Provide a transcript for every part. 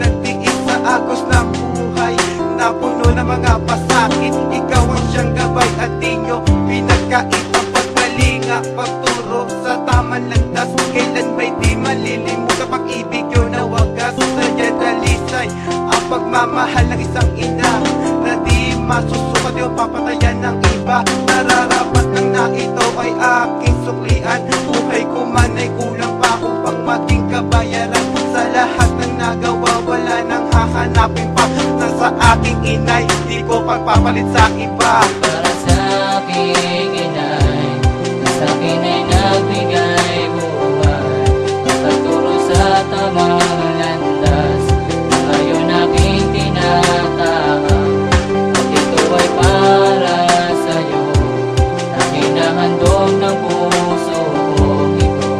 nagtiis sa agos ng buhay na puno ng mga pasakit. Ikaw ang siyang gabay at di nyo pinagkait ang pagkalinga, pagturo sa tamang landas. Kailan may di malilimut sa pag-ibig yun na wagas sa dalisay. Ang pagmamahal ng isang ina na di masusukat yung papatayan ng iba. Nararapat lang na ito ay aking suklian. Buhay ko man ay kulang pa upang maging kabayaran. Sa lahat ng nagawa wala nang hahanapin pa. Nasa aking inay, di ko pagpapalit sa iba. Para sa aking inay, sa akin ay nagbigay buhay, nagturo sa tamang landas. Ngayon aking tinatahak, at ito ay para sa'yo. Aking nahandog ng puso ko ito,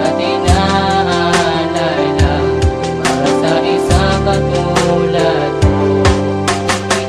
at inaalay lang para sa isang katulad mo.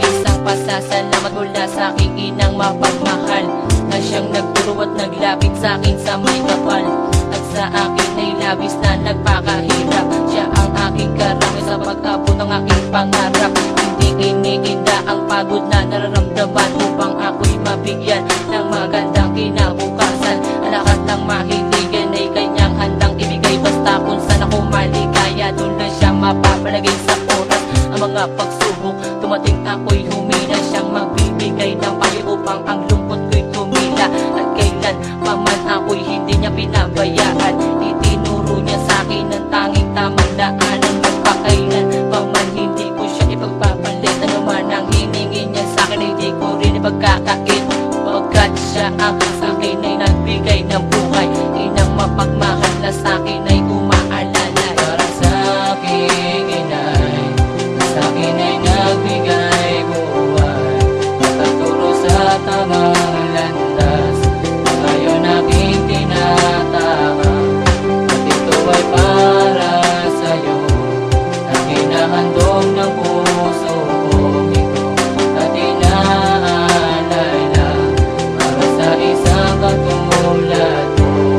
Isang pasasalamat mula sa aking inang mapagmahal, na siyang nagturo at naglapit sa akin sa may kapal. At sa akin ay labis na nagpakahirap. Siya ang aking karamay sa pag-abot ng aking pangarap. Hindi iniinda ang pagod na nararamdaman upang ako'y mabigyan ng magandang kinabukasan. Ang lahat ng mahiligan ay kanyang handang ibigay, basta kung saan ako maligaya, doon lang siya mapapalagay sa oras. Ang mga pagsubok dumating ako'y humina, siyang magbibigay ng payo upang ang lungkot ko'y tumila. At kailan pa man ako'y hindi niya pinabayaan, itinuro niya sa akin ang tanging tamang daanan. Magpakailan pa man hindi ko siya ipagpapalit. Ano man ang hiningi niya sa akin, hindi ko rin ipagkakait, pagkat siya ang sa akin ay nagbigay ng buhay. Inang mapagmahal na sa akin ay umaalala. Para sa aking inay, sa akin ay nagbigay buhay, nagturo sa tamang landas. Ngayon aking tinatahak, at ito ay para sa'yo. Aking nahandog ng puso ko ito, at inaalay lang para sa isang katulad mo.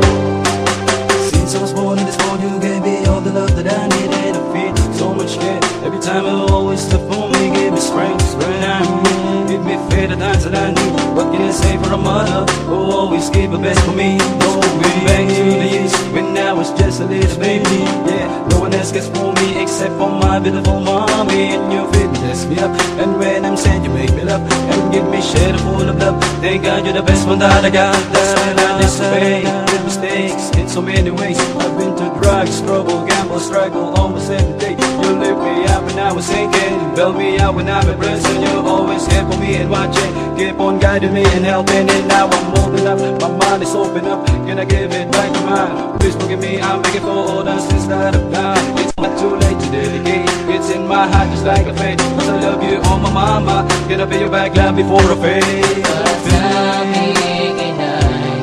Since I was born in this world, you gave me all the love that I needed. I feel so much care. Every time you always look for me, give me strength when I'm weak. Give me faith at times that I need. What can I say for a mother who always gave her best for me? No way back to the years when I was just a little baby. Yeah, no one else gets for me except for my beautiful mommy. And you fitness me up, and when I'm sad you make me love and give me shade full of love. Thank God you're the best one that I got. That's when I disobey, did mistakes in so many ways. I've been to drugs, trouble, gamble, struggle almost every day. You lift me up when I was sinking, bail me out when I'm in prison. You always care for me and watching, keep on guiding me and helping. And now I'm holding up, my mind is open up. Can I give it back to mine? Please forgive me, I'm begging for all the sins that I've done. It's not too late to dedicate, it's in my heart just like a fate. Cause I love you, oh my mama, gonna pay you back love before I fade. Para sa aking inay,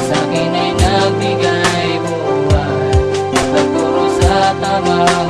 sa akin ay nagbigay buhay, nagturo sa tamang